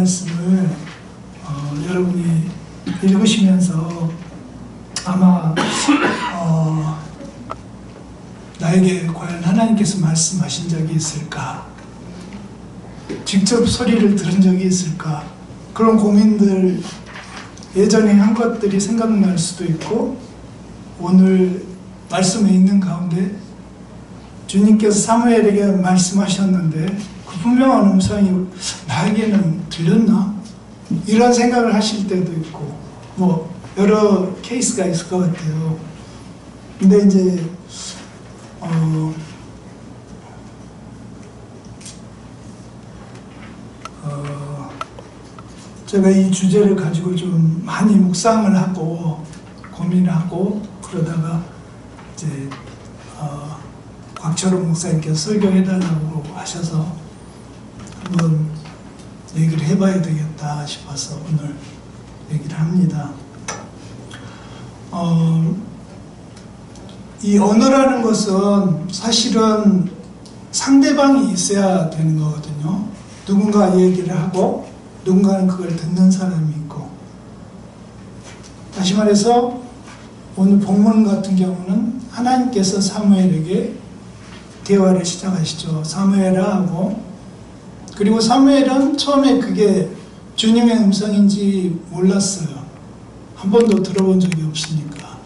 말씀을 여러분이 읽으시면서 아마 나에게 과연 하나님께서 말씀하신 적이 있을까? 직접 소리를 들은 적이 있을까? 그런 고민들, 예전에 한 것들이 생각날 수도 있고, 오늘 말씀에 있는 가운데 주님께서 사무엘에게 말씀하셨는데 그 분명한 음성이 나에게는 들렸나? 이런 생각을 하실 때도 있고, 뭐 여러 케이스가 있을 것 같아요. 근데 이제 제가 이 주제를 가지고 좀 많이 묵상을 하고 고민을 하고 그러다가 이제 곽철원 목사님께서 설교해달라고 하셔서 한번 얘기를 해봐야 되겠다 싶어서 오늘 얘기를 합니다. 이 언어라는 것은 사실은 상대방이 있어야 되는 거거든요. 누군가 얘기를 하고 누군가는 그걸 듣는 사람이 있고, 다시 말해서 오늘 본문 같은 경우는 하나님께서 사무엘에게 대화를 시작하시죠. 사무엘아 하고, 그리고 사무엘은 처음에 그게 주님의 음성인지 몰랐어요. 한 번도 들어본 적이 없으니까.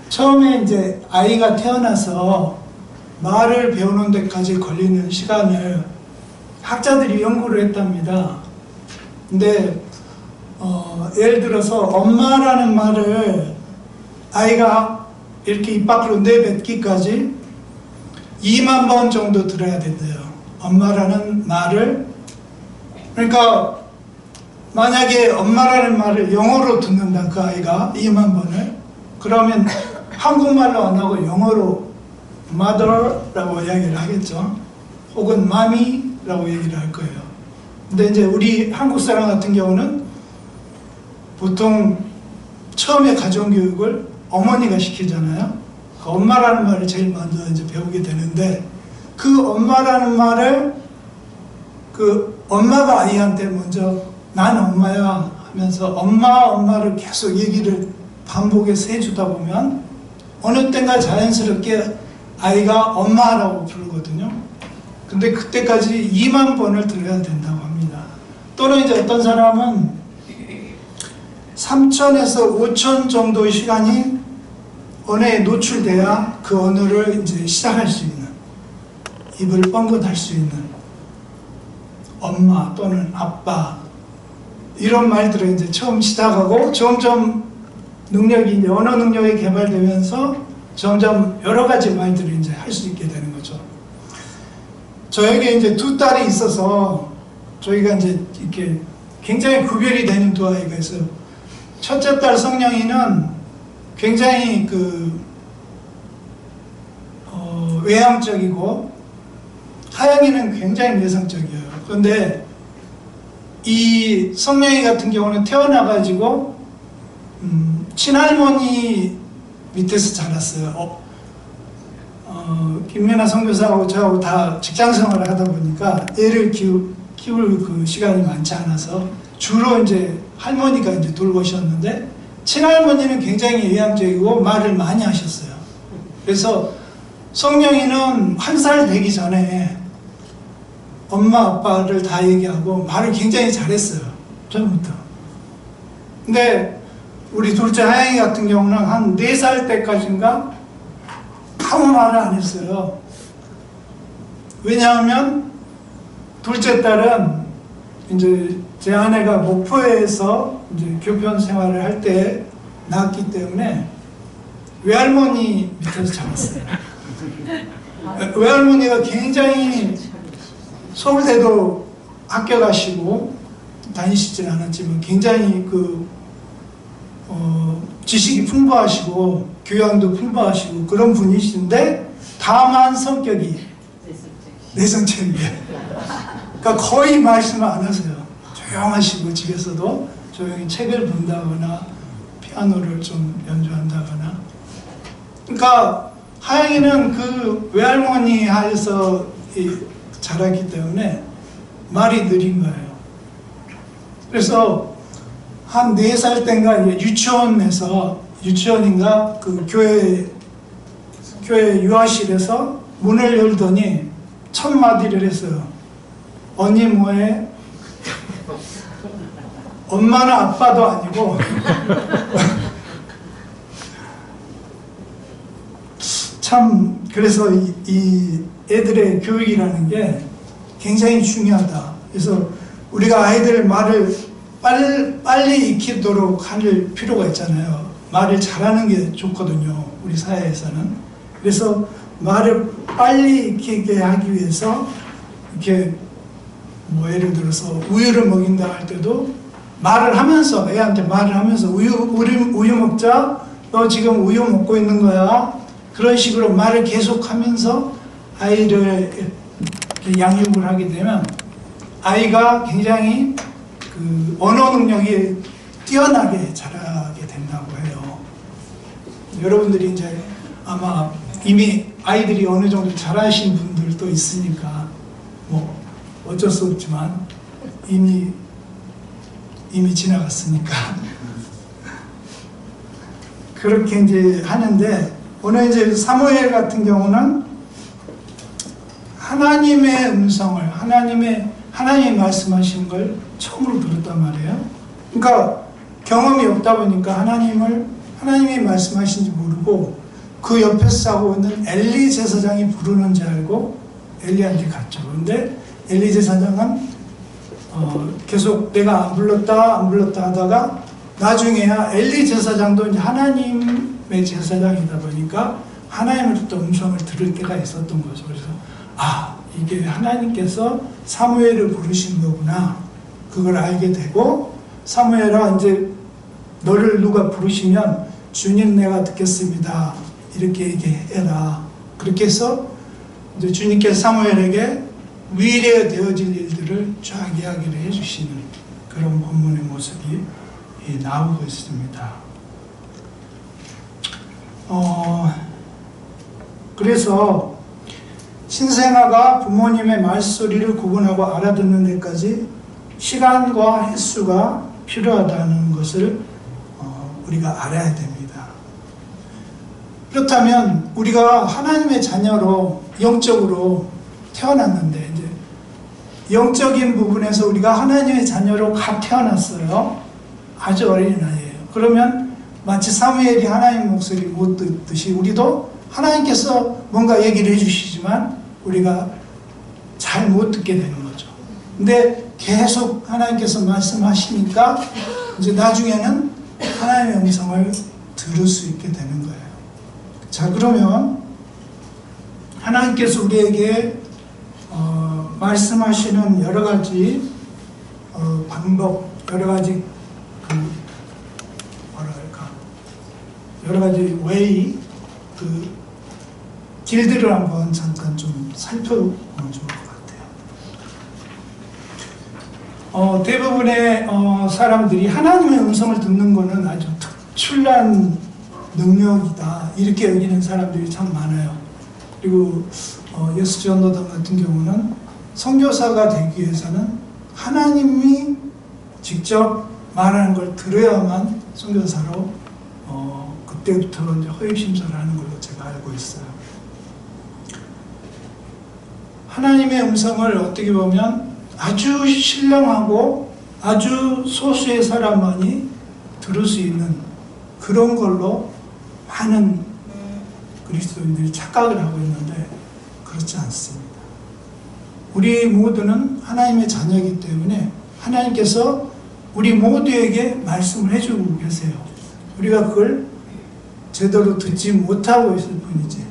처음에 이제 아이가 태어나서 말을 배우는 데까지 걸리는 시간을 학자들이 연구를 했답니다. 근데 예를 들어서 엄마라는 말을 아이가 이렇게 입 밖으로 내뱉기까지 2만 번 정도 들어야 된대요. 엄마라는 말을. 그러니까 만약에 엄마라는 말을 영어로 듣는다, 그 아이가 2만 번을, 그러면 한국말로 안 하고 영어로 mother라고 이야기를 하겠죠. 혹은 mommy라고 얘기를 할 거예요. 근데 이제 우리 한국 사람 같은 경우는 보통 처음에 가정교육을 어머니가 시키잖아요. 그 엄마라는 말을 제일 먼저 이제 배우게 되는데, 그 엄마라는 말을 그 엄마가 아이한테 먼저 난 엄마야 하면서 엄마를 계속 얘기를 반복해서 해주다 보면 어느 때인가 자연스럽게 아이가 엄마라고 부르거든요. 근데 그때까지 2만 번을 들어야 된다고 합니다. 또는 이제 어떤 사람은 3,000에서 5,000 정도의 시간이 언어에 노출돼야 그 언어를 이제 시작할 수 있는, 입을 뻥긋할 수 있는 엄마 또는 아빠, 이런 말들을 이제 처음 시작하고 점점 능력이, 이제 언어 능력이 개발되면서 점점 여러 가지 말들을 이제 할 수 있게 되는 거죠. 저에게 이제 두 딸이 있어서 저희가 이제 이렇게 굉장히 구별이 되는 두 아이가 있어요. 첫째 딸 성령이는 굉장히 외향적이고, 하영이는 굉장히 내성적이에요. 그런데 이 성령이 같은 경우는 태어나가지고 친할머니 밑에서 자랐어요. 김연아 선교사하고 저하고 다 직장생활을 하다 보니까 애를 키울 그 시간이 많지 않아서 주로 이제 할머니가 이제 돌보셨는데, 친할머니는 굉장히 외향적이고 말을 많이 하셨어요. 그래서 성령이는 1살 되기 전에 엄마 아빠를 다 얘기하고 말을 굉장히 잘했어요. 처음부터. 근데 우리 둘째 하영이 같은 경우는 한 4살 때까지인가 아무 말을 안 했어요. 왜냐하면 둘째 딸은 이제 제 아내가 목포에서 이제 교편 생활을 할 때 낳았기 때문에 외할머니 밑에서 자랐어요. 외할머니가 굉장히 서울대도 학교 가시고 다니시진 않았지만 굉장히 지식이 풍부하시고 교양도 풍부하시고 그런 분이신데, 다만 성격이 내성적이에요. 그러니까 거의 말씀을 안 하세요. 조용하시고 집에서도 조용히 책을 본다거나 피아노를 좀 연주한다거나. 그러니까 하영이는 그 외할머니 하에서 자랐기 때문에 말이 느린 거예요. 그래서 한 4살 땐가 유치원인가 그 교회 유아실에서 문을 열더니 첫 마디를 했어요. 언니 뭐해? 엄마는 아빠도 아니고 참 그래서 이 애들의 교육이라는 게 굉장히 중요하다. 그래서 우리가 아이들 말을 빨리 익히도록 할 필요가 있잖아요. 말을 잘하는 게 좋거든요. 우리 사회에서는. 그래서 말을 빨리 익히게 하기 위해서 이렇게 뭐 예를 들어서 우유를 먹인다 할 때도 말을 하면서 애한테 말을 하면서 우유 먹자. 너 지금 우유 먹고 있는 거야. 그런 식으로 말을 계속하면서 아이를 양육을 하게 되면 아이가 굉장히 그 언어 능력이 뛰어나게 자라게 된다고 해요. 여러분들이 이제 아마 이미 아이들이 어느 정도 잘하신 분들도 있으니까 뭐 어쩔 수 없지만 이미 지나갔으니까 그렇게 이제 하는데, 오늘 이제 사무엘 같은 경우는 하나님의 음성을 하나님이 말씀하시는 걸 처음으로 들었단 말이에요. 그러니까 경험이 없다 보니까 하나님이 말씀하신지 모르고 그 옆에서 하고 있는 엘리 제사장이 부르는 줄 알고 엘리한테 갔죠. 그런데 엘리 제사장은 계속 내가 안 불렀다 하다가 나중에야 엘리 제사장도 이제 하나님의 제사장이다 보니까 하나님으로부터 음성을 들을 때가 있었던 거죠. 그래서 이게 하나님께서 사무엘을 부르신 거구나, 그걸 알게 되고, 사무엘아 이제 너를 누가 부르시면 주님 내가 듣겠습니다 이렇게 얘기해라. 그렇게 해서 이제 주님께서 사무엘에게 위례되어질 일들을 쫙 이야기를 해주시는 그런 본문의 모습이 나오고 있습니다. 그래서 신생아가 부모님의 말소리를 구분하고 알아듣는 데까지 시간과 횟수가 필요하다는 것을 우리가 알아야 됩니다. 그렇다면 우리가 하나님의 자녀로 영적으로 태어났는데, 이제 영적인 부분에서 우리가 하나님의 자녀로 갓 태어났어요. 아주 어린 나이에요. 그러면 마치 사무엘이 하나님 목소리 못 듣듯이 우리도 하나님께서 뭔가 얘기를 해주시지만 우리가 잘 못 듣게 되는 거죠. 근데 계속 하나님께서 말씀하시니까 이제 나중에는 하나님의 음성을 들을 수 있게 되는 거예요. 자, 그러면 하나님께서 우리에게 말씀하시는 여러 가지 방법, 여러 가지 여러 가지 웨이, 길들을 한번 잠깐 좀 살펴보면 좋을 것 같아요. 대부분의 사람들이 하나님의 음성을 듣는 것은 아주 특출난 능력이다 이렇게 여기는 사람들이 참 많아요. 그리고 예수 전도당 같은 경우는 선교사가 되기 위해서는 하나님이 직접 말하는 걸 들어야만 선교사로 그때부터 이제 허위심사를 하는 걸로 제가 알고 있어요. 하나님의 음성을 어떻게 보면 아주 신령하고 아주 소수의 사람만이 들을 수 있는 그런 걸로 많은 그리스도인들이 착각을 하고 있는데 그렇지 않습니다. 우리 모두는 하나님의 자녀이기 때문에 하나님께서 우리 모두에게 말씀을 해주고 계세요. 우리가 그걸 제대로 듣지 못하고 있을 뿐이지.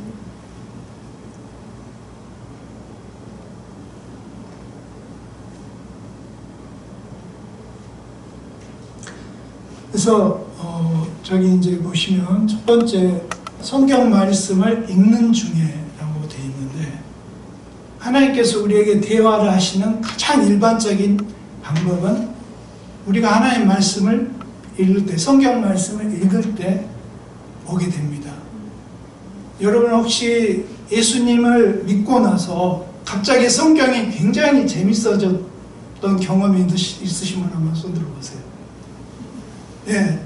그래서 저기 이제 보시면 첫 번째 성경 말씀을 읽는 중에라고 되어 있는데, 하나님께서 우리에게 대화를 하시는 가장 일반적인 방법은 우리가 하나님 말씀을 읽을 때, 성경 말씀을 읽을 때 오게 됩니다. 여러분 혹시 예수님을 믿고 나서 갑자기 성경이 굉장히 어떤 경험이 있으시면 한번 손 들어보세요. 예,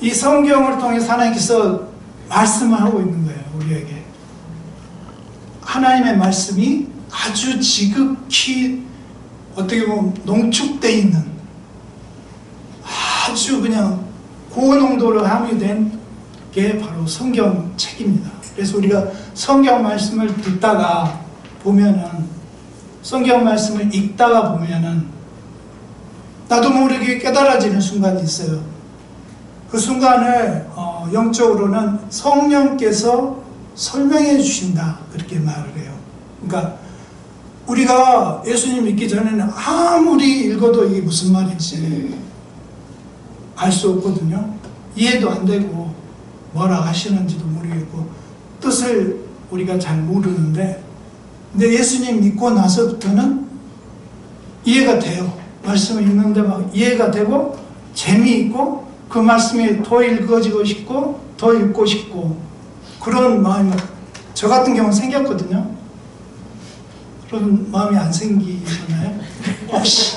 이 성경을 통해서 하나님께서 말씀을 하고 있는 거예요. 우리에게 하나님의 말씀이 아주 지극히 어떻게 보면 농축되어 있는 아주 그냥 고농도로 함유된 게 바로 성경책입니다. 그래서 우리가 성경 말씀을 듣다가 보면은, 성경 말씀을 읽다가 보면은 나도 모르게 깨달아지는 순간이 있어요. 그 순간을 영적으로는 성령께서 설명해 주신다, 그렇게 말을 해요. 그러니까 우리가 예수님 믿기 전에는 아무리 읽어도 이게 무슨 말인지 알 수 없거든요. 이해도 안 되고 뭐라 하시는지도 모르겠고 뜻을 우리가 잘 모르는데, 근데 예수님 믿고 나서부터는 이해가 돼요. 말씀을 읽는데 막 이해가 되고 재미있고 그 말씀이 더 읽어지고 싶고 더 읽고 싶고 그런 마음이 저 같은 경우는 생겼거든요. 그런 마음이 안 생기셨나요? 혹시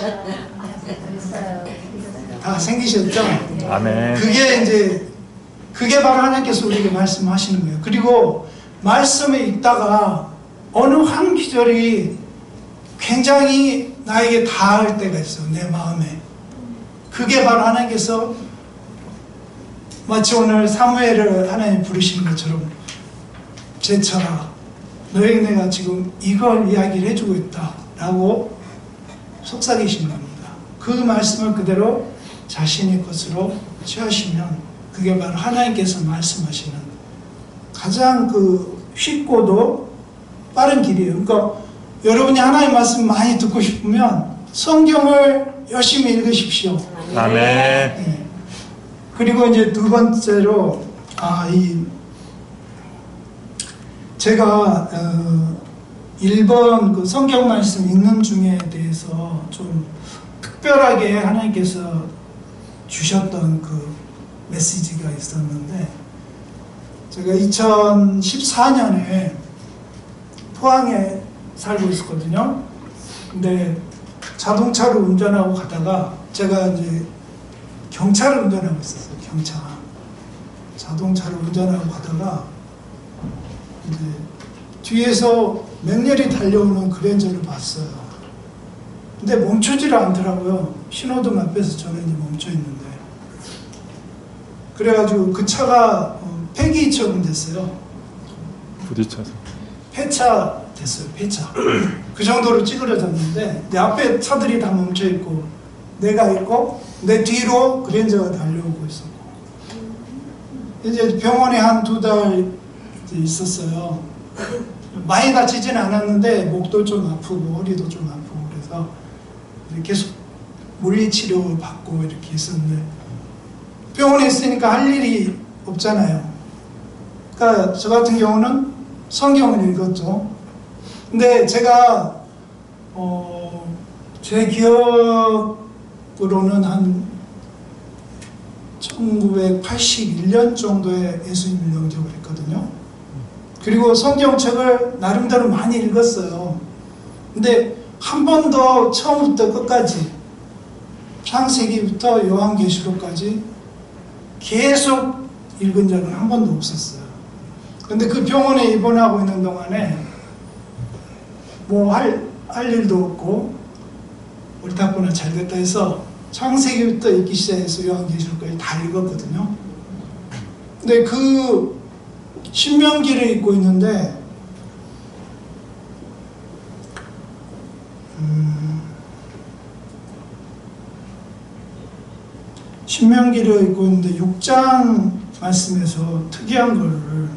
다 생기셨죠? 아멘. 그게 바로 하나님께서 우리에게 말씀하시는 거예요. 그리고 말씀을 읽다가 어느 한 구절이 굉장히 나에게 닿을 때가 있어요. 내 마음에. 그게 바로 하나님께서 마치 오늘 사무엘을 하나님 부르시는 것처럼 제쳐라. 너에게 내가 지금 이걸 이야기를 해주고 있다 라고 속삭이시는 겁니다. 그 말씀을 그대로 자신의 것으로 취하시면 그게 바로 하나님께서 말씀하시는 가장 쉽고도 빠른 길이에요. 그러니까 여러분이 하나님의 말씀 많이 듣고 싶으면 성경을 열심히 읽으십시오. 아멘. 네. 그리고 이제 두 번째로 제가 1번 그 성경 말씀 읽는 중에 대해서 좀 특별하게 하나님께서 주셨던 그 메시지가 있었는데, 제가 2014년에 포항에 살고 있었거든요. 근데 자동차를 운전하고 가다가 제가 이제 경차를 운전하고 있었어요. 경차. 자동차를 운전하고 가다가 이제 뒤에서 맹렬히 달려오는 그랜저를 봤어요. 근데 멈추지를 않더라고요. 신호등 앞에서 저는 이제 멈춰 있는데. 그래가지고 그 차가 폐기처럼 됐어요. 부딪혀서. 폐차 됐어요. 폐차. 그 정도로 찌그러졌는데 내 앞에 차들이 다 멈춰 있고 내가 있고 내 뒤로 그랜저가 달려오고 있었고, 이제 병원에 한 2달 있었어요. 많이 다치지는 않았는데 목도 좀 아프고 허리도 좀 아프고 그래서 계속 물리치료 받고 이렇게 있었는데, 병원에 있으니까 할 일이 없잖아요. 그러니까 저 같은 경우는 성경을 읽었죠. 근데 제가 제 기억으로는 한 1981년 정도에 예수님을 영접을 했거든요. 그리고 성경책을 나름대로 많이 읽었어요. 근데 한 번도 처음부터 끝까지 창세기부터 요한계시록까지 계속 읽은 적은 한 번도 없었어요. 근데 그 병원에 입원하고 있는 동안에 뭐 할 일도 없고 옳다구나 잘됐다 해서 창세기부터 읽기 시작해서 요한계시록까지 다 읽었거든요. 근데 그 신명기를 읽고 있는데 신명기를 읽고 있는데 6장 말씀에서 특이한 거를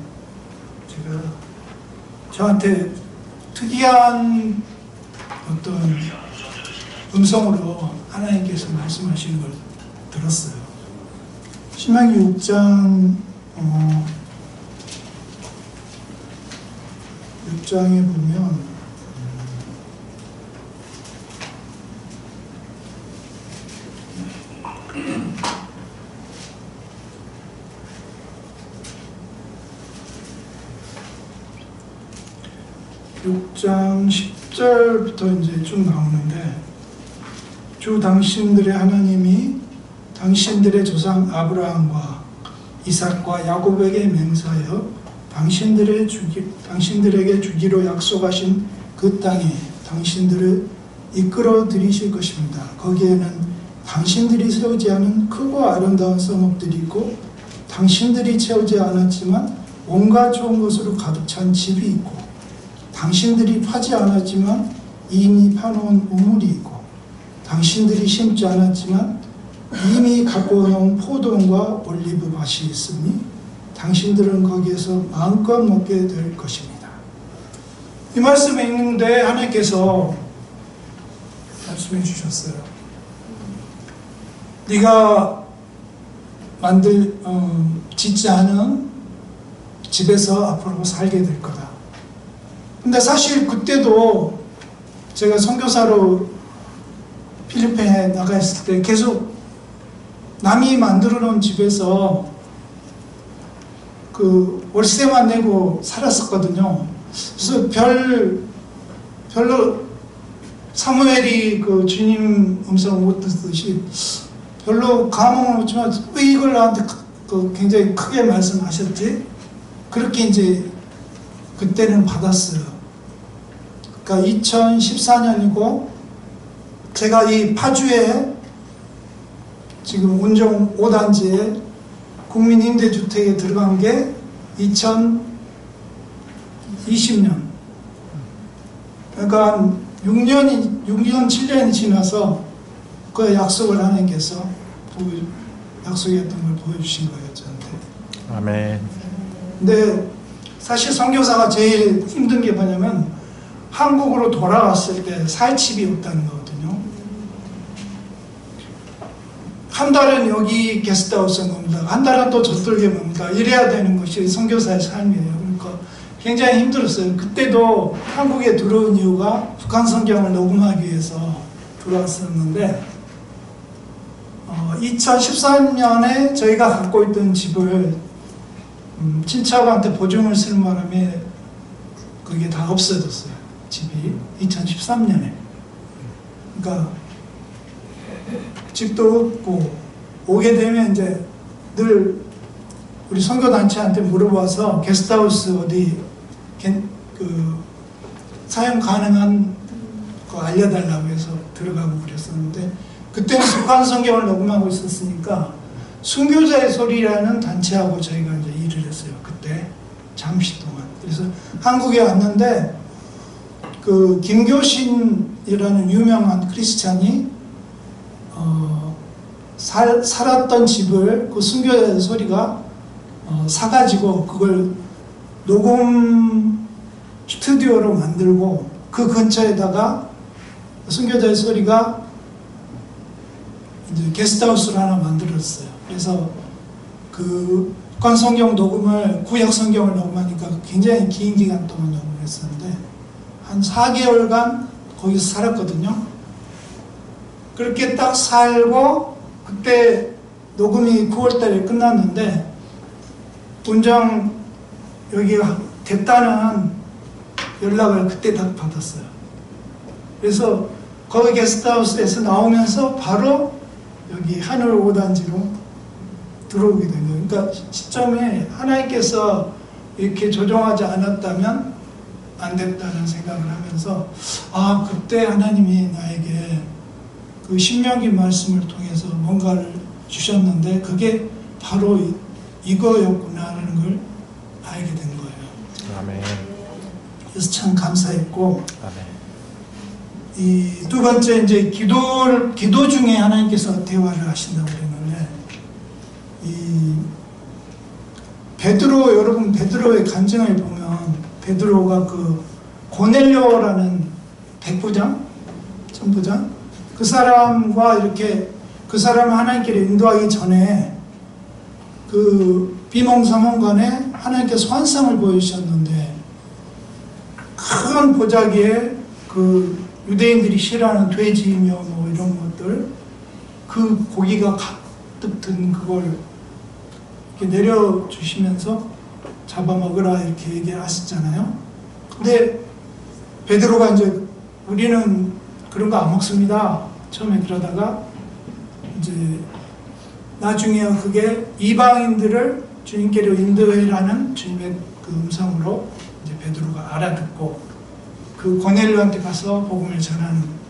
제가 저한테 특이한 어떤 음성으로 하나님께서 말씀하시는 걸 들었어요. 신명기 6장 6장에 보면 (6장 10절부터) 이제 쭉 나오는데, 주 당신들의 하나님이 당신들의 조상 아브라함과 이삭과 야곱에게 맹세하여 당신들에게 주기로 약속하신 그 땅에 당신들을 이끌어 들이실 것입니다. 거기에는 당신들이 세우지 않은 크고 아름다운 성읍들이 있고 당신들이 채우지 않았지만 온갖 좋은 것으로 가득 찬 집이 있고 당신들이 파지 않았지만 이미 파놓은 우물이 있고 당신들이 심지 않았지만 이미 갖고 놓은 포도원과 올리브 밭이 있으니 당신들은 거기에서 마음껏 먹게 될 것입니다. 이 말씀에 있는데 하나님께서 말씀해 주셨어요. 네가 짓지 않은 집에서 앞으로 살게 될 거다. 근데 사실 그때도 제가 선교사로 필리핀에 나가 있을 때 계속 남이 만들어 놓은 집에서 그 월세만 내고 살았었거든요. 그래서 별로 사무엘이 그 주님 음성을 못 듣듯이 별로 감흥을 못지만 왜 이걸 나한테 굉장히 크게 말씀하셨지? 그렇게 이제 그때는 받았어요. 그러니까 2014년이고 제가 이 파주에 지금 운정 5단지에 국민임대주택에 들어간 게 2020년. 그러니까 6년, 7년이 지나서 그 약속을 하나님께서 약속했던 걸 보여주신 거예요, 저한테. 아멘. 근데 사실 선교사가 제일 힘든 게 뭐냐면 한국으로 돌아왔을 때 살 집이 없다는 거거든요. 한 달은 여기 게스트하우스에 묵는다. 한 달은 또 저쪽에 묵는다. 이래야 되는 것이 선교사의 삶이에요. 그러니까 굉장히 힘들었어요. 그때도 한국에 들어온 이유가 북한 성경을 녹음하기 위해서 들어왔었는데 2013년에 저희가 갖고 있던 집을 친척한테 보증을 쓰는 바람에 그게 다 없어졌어요. 집이 2013년에. 그러니까 집도 없고 오게 되면 이제 늘 우리 선교단체한테 물어봐서 게스트하우스 어디 사용 가능한 거 알려달라고 해서 들어가고 그랬었는데 그때는 북한 성경을 녹음하고 있었으니까 순교자의 소리라는 단체하고 저희가 이제 일을 했어요. 그때 잠시 동안. 그래서 한국에 왔는데 그 김교신이라는 유명한 크리스찬이 살았던 집을 그 순교자의 소리가 사가지고 그걸 녹음 스튜디오로 만들고 그 근처에다가 순교자의 소리가 이제 게스트하우스를 하나 만들었어요. 그래서 그 북한 성경 녹음을 구약 성경을 녹음하니까 굉장히 긴 기간 동안 녹음을 했었는데 한 4개월간 거기서 살았거든요. 그렇게 딱 살고 그때 녹음이 9월달에 끝났는데 운정 여기가 됐다는 연락을 그때 딱 받았어요. 그래서 거기 게스트하우스에서 나오면서 바로 여기 하늘 5단지로 들어오게 된 거예요. 그러니까 시점에 하나님께서 이렇게 조정하지 않았다면 안 됐다는 생각을 하면서 그때 하나님이 나에게 그 신명기 말씀을 통해서 뭔가를 주셨는데 그게 바로 이거였구나라는 걸 알게 된 거예요. 아멘. 그래서 참 감사했고 아멘. 이 두 번째 이제 기도 중에 하나님께서 대화를 하신다고 그랬는데 이 베드로 여러분 베드로의 간증을 보면 베드로가 그 고넬료라는 백부장 천부장 그 사람과 이렇게 그 사람을 하나님께로 인도하기 전에 그 비몽사몽간에 하나님께서 환상을 보여주셨는데 큰 보자기에 그 유대인들이 싫어하는 돼지며 뭐 이런 것들 그 고기가 가득 든 그걸 이렇게 내려주시면서 잡아먹으라 이렇게 얘기하셨잖아요. 근데 베드로가 이제 우리는 그런 거 안 먹습니다. 처음에 그러다가 이제 나중에 그게 이방인들을 주님께로 인도해라는 주님의 그 음성으로 이제 베드로가 알아듣고 그 고넬료한테 가서 복음을 전하는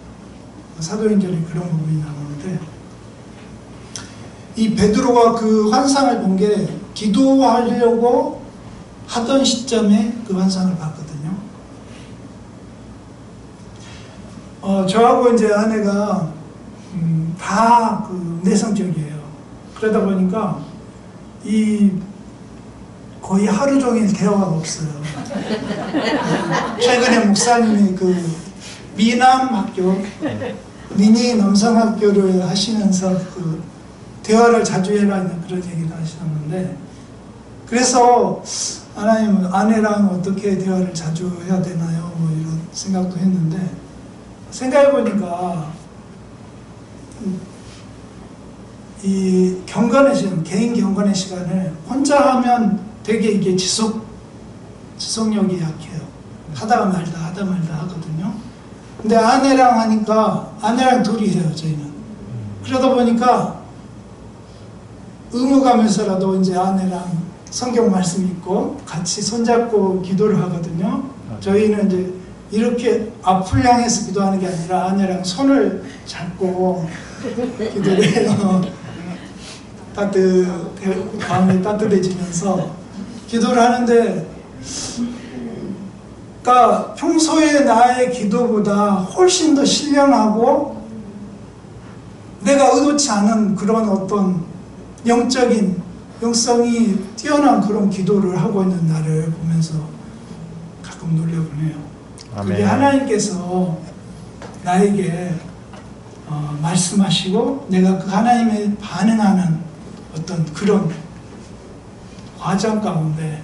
사도행전에 그런 부분이 나오는데, 이 베드로가 그 환상을 본 게 기도하려고 하던 시점에 그 환상을 봤거든요. 저하고 이제 아내가 다 그 내성적이에요. 그러다 보니까 이 거의 하루 종일 대화가 없어요. 최근에 목사님이 그 미남 학교, 미니 남성학교를 하시면서 그 대화를 자주 해라는 그런 얘기를 하셨는데, 그래서 하나님은 아내랑 어떻게 대화를 자주 해야 되나요? 뭐 이런 생각도 했는데, 생각해보니까 이 경건의 시간, 개인 경건의 시간을 혼자 하면 되게 이게 지속력이 약해요. 하다가 말다 하거든요. 근데 아내랑 하니까, 아내랑 둘이 해요, 저희는. 그러다 보니까 의무감에서라도 이제 아내랑 성경 말씀 읽고 같이 손잡고 기도를 하거든요. 저희는 이제 이렇게 앞을 향해서 기도하는 게 아니라 아내랑 손을 잡고 기도를 해요. 마음이 따뜻해지면서 기도를 하는데, 그러니까 평소에 나의 기도보다 훨씬 더 신령하고 내가 의도치 않은 그런 어떤 영성이 뛰어난 그런 기도를 하고 있는 나를 보면서 가끔 놀라곤 해요. 그게 하나님께서 나에게 말씀하시고 내가 그 하나님에 반응하는 어떤 그런 과정 가운데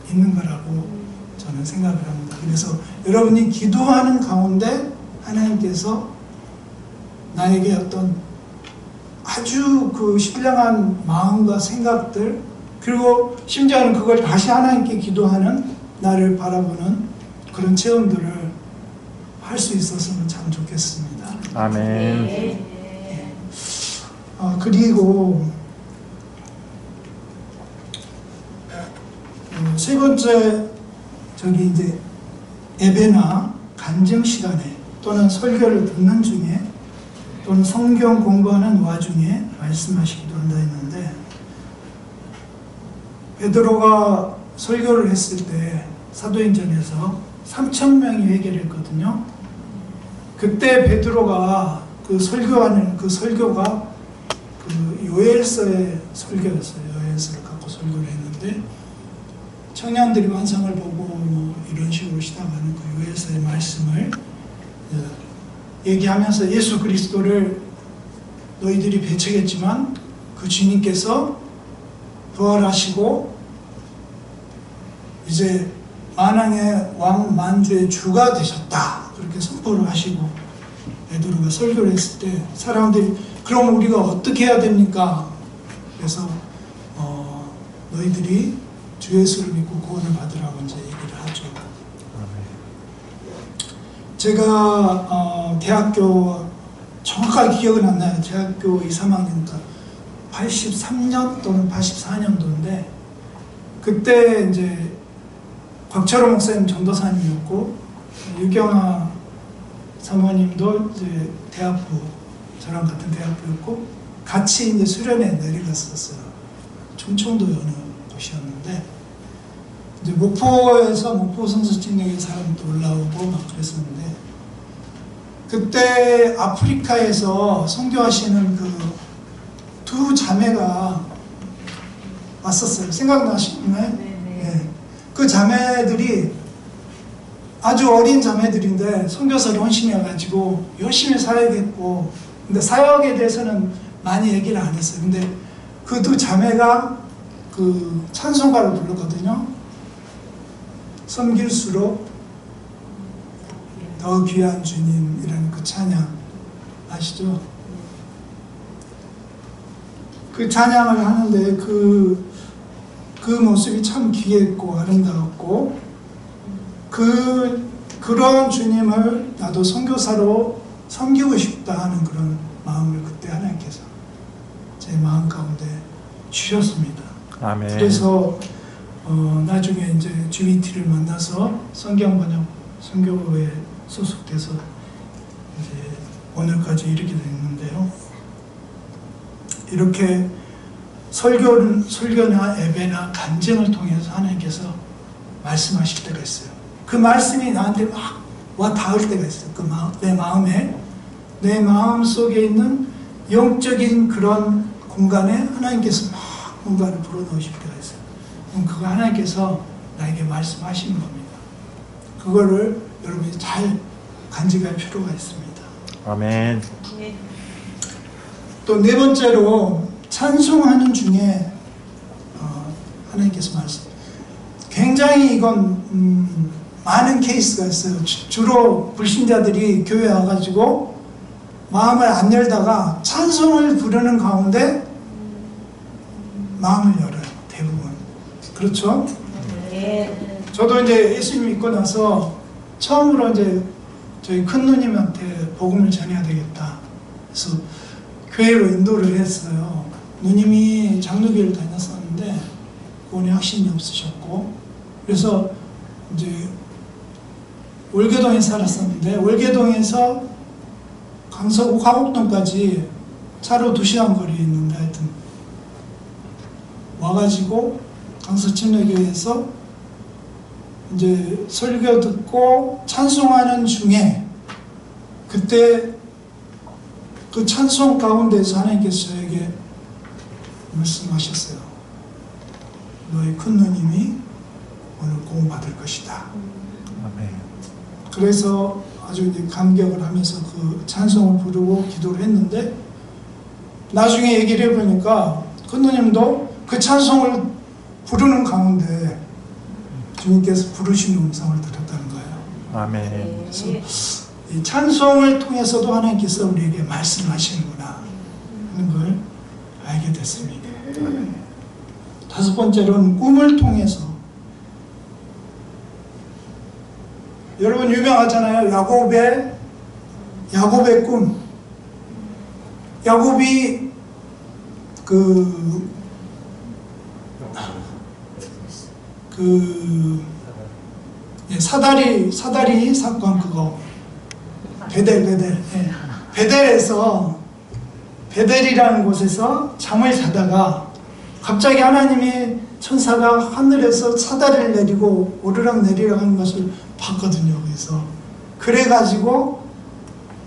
있는 거라고 저는 생각을 합니다. 그래서 여러분이 기도하는 가운데 하나님께서 나에게 어떤 아주 그 신령한 마음과 생각들, 그리고 심지어는 그걸 다시 하나님께 기도하는 나를 바라보는 그런 체험들을 할 수 있었으면 참 좋겠습니다. 아멘. 그리고 세 번째, 저기 이제 예배나 간증 시간에 또는 설교를 듣는 중에 또는 성경 공부하는 와중에 말씀하시기도 한다 했는데, 베드로가 설교를 했을 때 사도행전에서 3,000명이 회개를 했거든요. 그때 베드로가 그 설교하는 그 설교가 그 요엘서의 설교였어요. 요엘서를 갖고 설교를 했는데, 청년들이 환상을 보고 뭐 이런 식으로 시작하는 그 요엘서의 말씀을 얘기하면서 예수 그리스도를 너희들이 배척했지만 그 주님께서 부활하시고 이제 만왕의 왕 만주의 주가 되셨다, 그렇게 선포를 하시고 베드로가 설교를 했을 때 사람들이 그럼 우리가 어떻게 해야 됩니까? 그래서 너희들이 주 예수를 믿고 구원을 받으라고 이제 얘기를 하죠. 제가 대학교 정확하게 기억은 안 나요. 대학교 2, 3학년이니까 83년 또는 84년도인데, 그때 이제 곽철호 목사님 전도사님이었고 유경아 사모님도 이제 대학부, 저랑 같은 대학부였고 같이 이제 수련회 내려갔었어요. 충청도 어느 곳이었는데, 이제 목포에서 목포 성수진영에 사람도 올라오고 막 그랬었는데, 그때 아프리카에서 선교하시는 그 두 자매가 왔었어요. 생각나시나요? 네. 그 자매들이 아주 어린 자매들인데 선교사를 헌신해가지고 열심히 사역했고, 근데 사역에 대해서는 많이 얘기를 안 했어요. 근데 그 두 자매가 그 찬송가를 불렀거든요. 섬길수록 더 귀한 주님이라는 그 찬양 아시죠? 그 찬양을 하는데 그 모습이 참 귀했고 아름다웠고, 그런 주님을 나도 선교사로 섬기고 싶다 하는 그런 마음을 그때 하나님께서 제 마음 가운데 주셨습니다. 아멘. 그래서 나중에 이제 GBT를 만나서 성경번역 선교회에 소속돼서 이제 오늘까지 이르게 됐는데요. 이렇게 설교나 예배나 간증을 통해서 하나님께서 말씀하실 때가 있어요. 그 말씀이 나한테 막 와 닿을 때가 있어요. 내 마음 속에 있는 영적인 그런 공간에 하나님께서 막 뭔가를 불어넣으실 때가 있어요. 그럼 그거 하나님께서 나에게 말씀하시는 겁니다. 그거를 여러분이 잘 간직할 필요가 있습니다. 아멘. 또 네 번째로 찬송하는 중에 하나님께서 말씀. 굉장히 이건 많은 케이스가 있어요. 주로 불신자들이 교회에 와가지고 마음을 안 열다가 찬송을 부르는 가운데 마음을 열어요. 대부분. 그렇죠? 저도 이제 예수님 믿고 나서 처음으로 이제 저희 큰 누님한테 복음을 전해야 되겠다. 그래서 교회로 인도를 했어요. 누님이 장로교를 다녔었는데 구원에 확신이 없으셨고, 그래서 이제 월계동에 살았었는데 월계동에서 강서구 화곡동까지 차로 2시간 거리에 있는데 하여튼 와가지고 강서 침례교회에서 이제 설교 듣고 찬송하는 중에 그때 그 찬송 가운데서 하나님께서 저에게 말씀하셨어요. 너희 큰 누님이 오늘 구원받을 것이다. 아멘. 그래서 아주 이제 감격을 하면서 그 찬송을 부르고 기도를 했는데 나중에 얘기를 해보니까 큰 누님도 그 찬송을 부르는 가운데 주님께서 부르시는 음성을 들었다는 거예요. 아멘. 그래서 이 찬송을 통해서도 하나님께서 우리에게 말씀하시는구나 하는 걸 알게 됐습니다. 다섯 번째로는 꿈을 통해서. 여러분 유명하잖아요. 야곱의 꿈. 야곱이 사다리 사건 그거 베델 베델에서 베델이라는 곳에서 잠을 자다가 갑자기 하나님이 천사가 하늘에서 사다리를 내리고 오르락 내리락 하는 것을 봤거든요. 그래가지고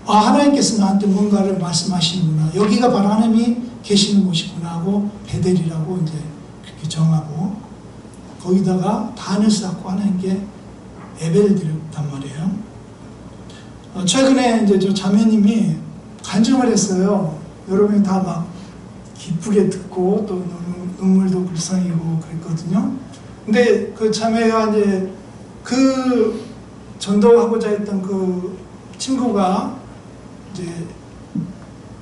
하나님께서 나한테 뭔가를 말씀하시는구나. 여기가 바로 하나님이 계시는 곳이구나 하고 베델이라고 이제 그렇게 정하고 거기다가 단을 쌓고 하나님께 예배를 드렸단 말이에요. 최근에 이제 저 자매님이 간증을 했어요. 여러분이 다 막 기쁘게 듣고 또 눈물도 불쌍히고 그랬거든요. 근데 그 자매가 이제 그 전도하고자 했던 그 친구가 이제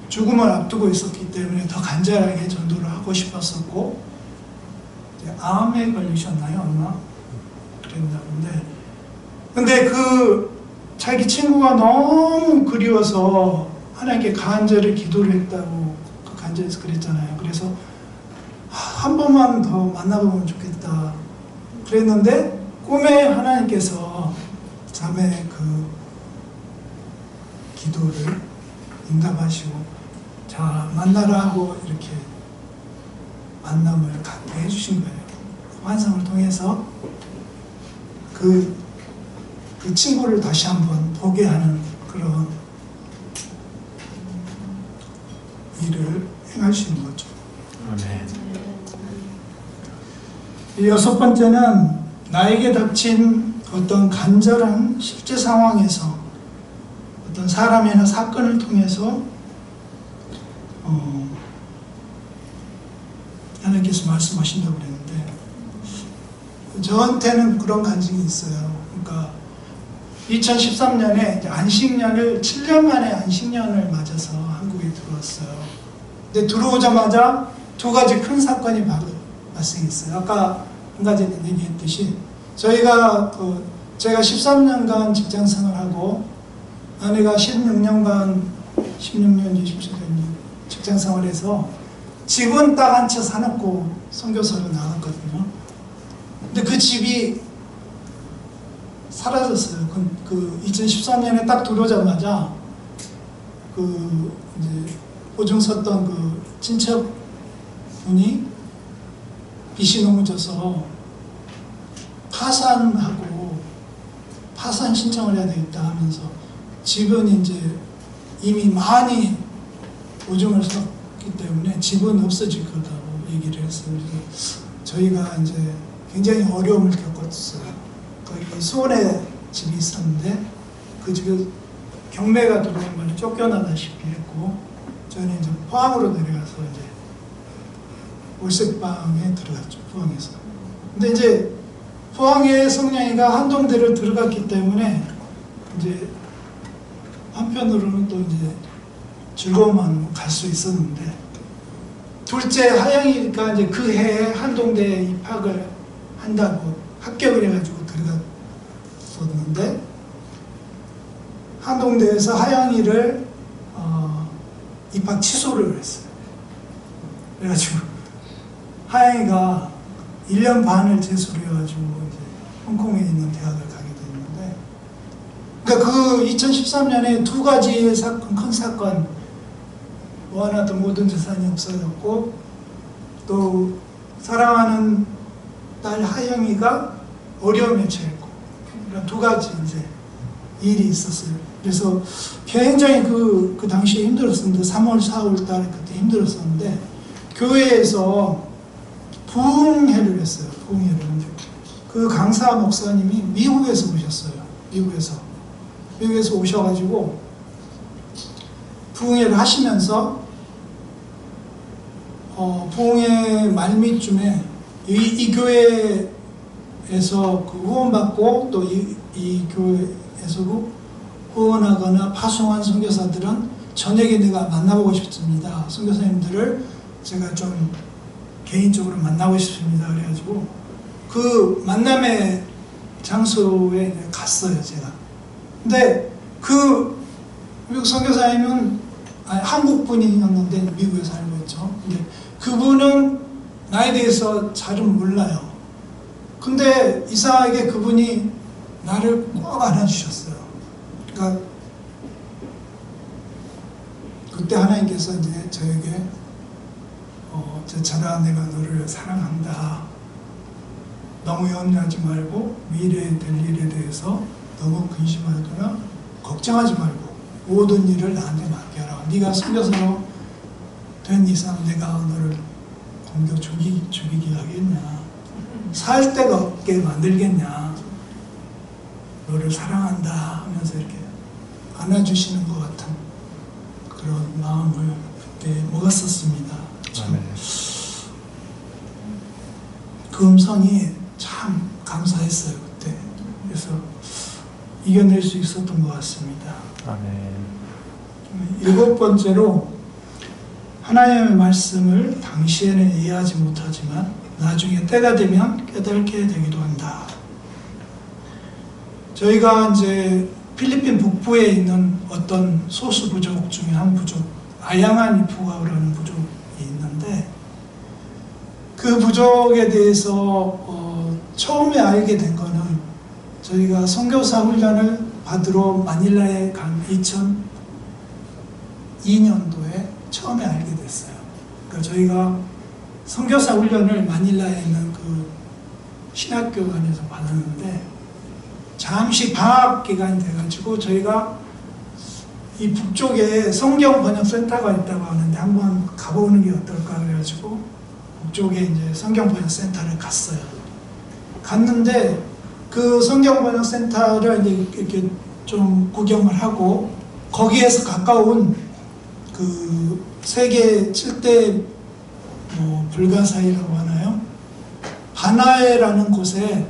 죽음을 앞두고 있었기 때문에 더 간절하게 전도를 하고 싶었었고, 이제 암에 걸리셨나요? 아마 그랬나 본데, 근데 그 자기 친구가 너무 그리워서 하나님께 간절히 기도를 했다고 그 간절해서 그랬잖아요. 그래서 한 번만 더 만나보면 좋겠다 그랬는데 꿈에 하나님께서 자매의 그 기도를 응답하시고 자 만나라 하고 이렇게 만남을 갖게 해주신 거예요. 환상을 통해서 그 친구를 다시 한번 보게 하는 그런 일을 행하시는 거죠. 아멘. 여섯 번째는 나에게 닥친 어떤 간절한 실제 상황에서 어떤 사람이나 사건을 통해서 하나님께서 말씀하신다고 그랬는데 저한테는 그런 간증이 있어요. 그러니까 2013년에 안식년을 7년 만에 안식년을 맞아서 한국에 들어왔어요. 근데 들어오자마자 두 가지 큰 사건이 바로 발생했어요. 아까 한 가지 얘기했듯이 제가 13년간 직장 생활하고 아내가 16년 20년 직장 생활해서 집은 딱 한 채 사놓고 선교사로 나갔거든요. 근데 그 집이 사라졌어요. 그 2013년에 딱 들어오자마자 그 이제 보증 섰던 그 친척분이 빚이 너무 져서 파산하고 파산 신청을 해야 되겠다 하면서 집은 이제 이미 많이 보증을 섰기 때문에 집은 없어질 거다고 얘기를 했어요. 그래서 저희가 이제 굉장히 어려움을 겪었어요. 거기 수원에 집이 있었는데 그 집에 경매가 들어온 걸 쫓겨나다시피 했고 저희는 이제 포항으로 내려가서 이제 월세방에 들어갔죠. 포항에서. 근데 이제 포항에 성냥이가 한동대를 들어갔기 때문에 이제 한편으로는 또 이제 즐거운 마음으로 갈 수 있었는데 둘째 하영이가 이제 그 해에 한동대에 입학을 한다고 합격을 해가지고 들어갔었는데 한동대에서 하영이를 입학 취소를 했어요. 그래가지고 하영이가 1년 반을 재수를 해가지고 이제 홍콩에 있는 대학을 가게 됐는데, 그러니까 그 2013년에 두 가지의 사건, 큰 사건, 모아놨던 모든 재산이 없어졌고 또 사랑하는 딸 하영이가 어려움에 처했고 이런 두 가지 이제 일이 있었어요. 그래서 굉장히 그 당시에 힘들었었는데 3월, 4월 달에 그때 힘들었었는데 교회에서 부흥회를 했어요. 부흥회를. 그 강사 목사님이 미국에서 오셨어요. 미국에서 오셔가지고 부흥회를 하시면서 부흥회 말미쯤에 이 교회에서 그 후원받고 또 이 교회에서 후원하거나 파송한 선교사들은 저녁에 내가 만나보고 싶습니다. 선교사님들을 제가 좀 개인적으로 만나고 싶습니다. 그래가지고 그 만남의 장소에 갔어요, 제가. 근데 그 미국 선교사님은 한국 분이었는데 미국에 살고 있죠. 근데 그분은 나에 대해서 잘은 몰라요. 근데 이상하게 그분이 나를 꼭 안아주셨어요. 그러니까 그때 하나님께서 이제 저에게 저처럼 내가 너를 사랑한다. 너무 염려하지 말고 미래에 될 일에 대해서 너무 근심하거나 걱정하지 말고 모든 일을 나한테 맡겨라. 네가 선교사로 된 이상 내가 너를 공격 죽이게 하겠냐. 살 데가 없게 만들겠냐. 너를 사랑한다 하면서 이렇게 안아주시는 것 같은 그런 마음을 그때 먹었었습니다. 참. 그 음성이 참 감사했어요, 그때. 그래서 이겨낼 수 있었던 것 같습니다. 아멘. 7번째로 하나님의 말씀을 당시에는 이해하지 못하지만 나중에 때가 되면 깨닫게 되기도 한다. 저희가 이제 필리핀 북부에 있는 어떤 소수 부족 중에 한 부족, 아양한이푸가라는 부족이 있는데 그 부족에 대해서 처음에 알게 된 거는 저희가 선교사 훈련을 받으러 마닐라에 간 2002년도에 처음에 알게 됐어요. 그러니까 저희가 선교사 훈련을 마닐라에 있는 그 신학교관에서 받았는데 잠시 방학 기간이 돼가지고 저희가 이 북쪽에 성경 번역 센터가 있다고 하는데 한번 가보는 게 어떨까 그래가지고 북쪽에 이제 성경 번역 센터를 갔어요. 갔는데 그 성경 번역 센터를 이제 이렇게 좀 구경을 하고 거기에서 가까운 그 세계 7대 불가사의라고 하나요? 바나에라는 곳에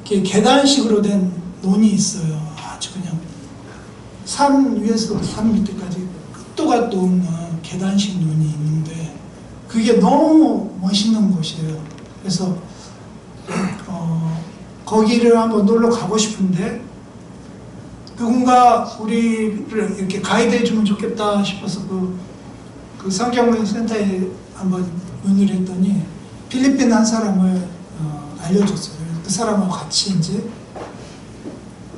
이렇게 계단식으로 된 논이 있어요. 아주 그냥 산 위에서부터 산 밑에까지 끝도 갓도 없는 계단식 논이 있는데 그게 너무 멋있는 곳이에요. 그래서 거기를 한번 놀러 가고 싶은데 누군가 우리를 이렇게 가이드 해주면 좋겠다 싶어서 그 성경문센터에 한번 문의를 했더니 필리핀 한 사람을 알려줬어요. 그 사람하고 같이 이제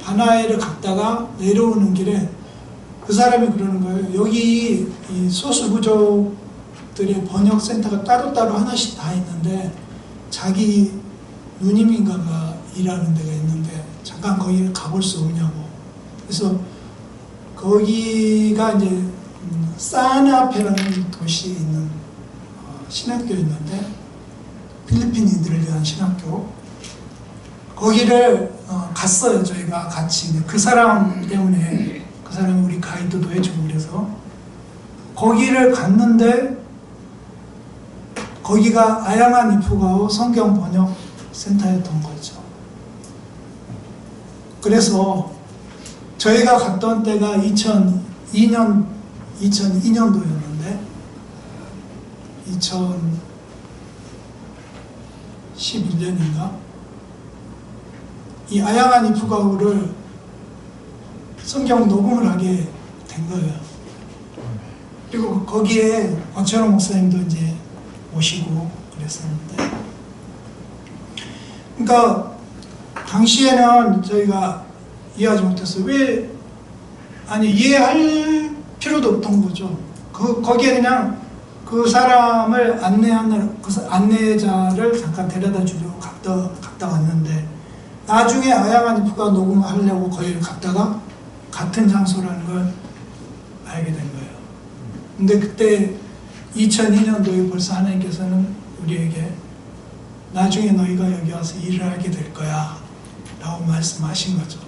바나이를 갔다가 내려오는 길에 그 사람이 그러는 거예요. 여기 이 소수부족들의 번역센터가 따로따로 하나씩 다 있는데 자기 누님인가가 일하는 데가 있는데 잠깐 거기 가볼 수 없냐고. 그래서 거기가 이제 사나페라는 도시에 있는 신학교 있는데 필리핀인들을 위한 신학교 거기를 갔어요. 저희가 같이 그 사람 때문에 그 사람이 우리 가이드도 해주고 그래서 거기를 갔는데 거기가 아양한 이프가오 성경 번역 센터였던 거죠. 그래서 저희가 갔던 때가 2002년도였는데 2011년인가 이 아양한 이프가오를 성경 녹음을 하게 된 거예요. 그리고 거기에 권철호 목사님도 이제 오시고 그랬었는데 그러니까 당시에는 저희가 이해하지 못했어요. 왜 아니 이해할 필요도 없던 거죠. 거기에 그냥 그 사람을 안내하는 그 안내자를 잠깐 데려다 주려고 갔다 왔는데 나중에 아양한 이프가 녹음하려고 거기를 갔다가 같은 장소라는 걸 알게 된 거예요. 근데 그때 2002년도에 벌써 하나님께서는 우리에게 나중에 너희가 여기 와서 일을 하게 될 거야 라고 말씀하신 거죠.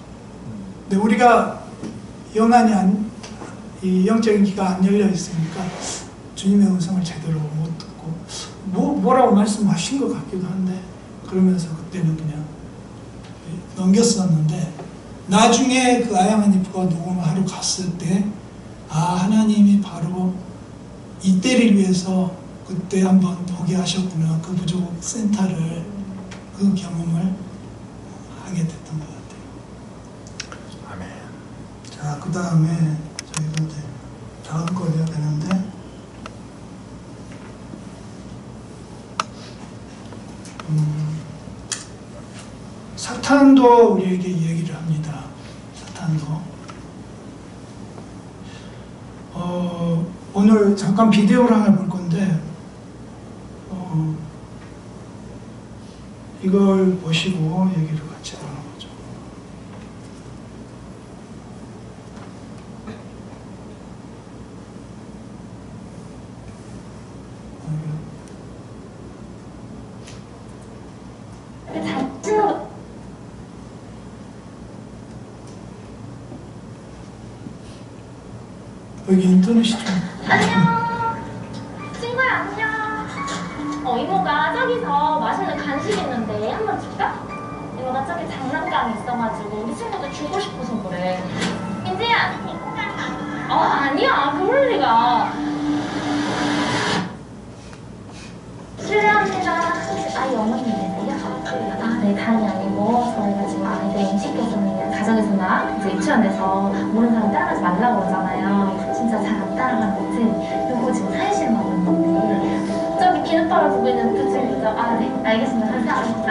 근데 우리가 영안이 이 영적인 귀가 안 열려 있으니까 주님의 음성을 제대로 못 듣고 뭐라고 말씀하신 것 같기도 한데 그러면서 그때는 그냥 넘겼었는데 나중에 그 아양한 이프가 녹음을 하러 갔을 때 하나님이 바로 이때를 위해서 그때 한번 보게 하셨구나. 그 부족 센터를 그 경험을 하게 됐던 것 같아요. 아멘. 자, 그 다음에 저희가 이제 다음 거 해야 되는데 사탄도 우리에게 얘기를 합니다. 사탄도 오늘 잠깐 비디오를 하나 볼 건데 이걸 보시고 얘기를 같이 나눠보죠. 여기 인터넷이 좀 안녕. 친구야 안녕. 이모가 저기서 맛있는 간식 있는데 한번 줄까? 이모가 저기 장난감이 있어가지고 우리 친구도 주고 싶어서 그래. 민지야. 아니야 그럴 리가. 실례합니다. 혹시 아이 어머님이세요? 네 다름이 아니고 저희가 지금 아이들 임시교사는 가정에서나 이제 유치원에서 모르는 사람 따라가지 말라고 그러잖아요. 진짜 잘 안 따라가는 거지? 요거 지금 사회실 하고 있는데 저기 기름바라 보고 있는 그 친구죠? 네 알겠습니다. 감사합니다.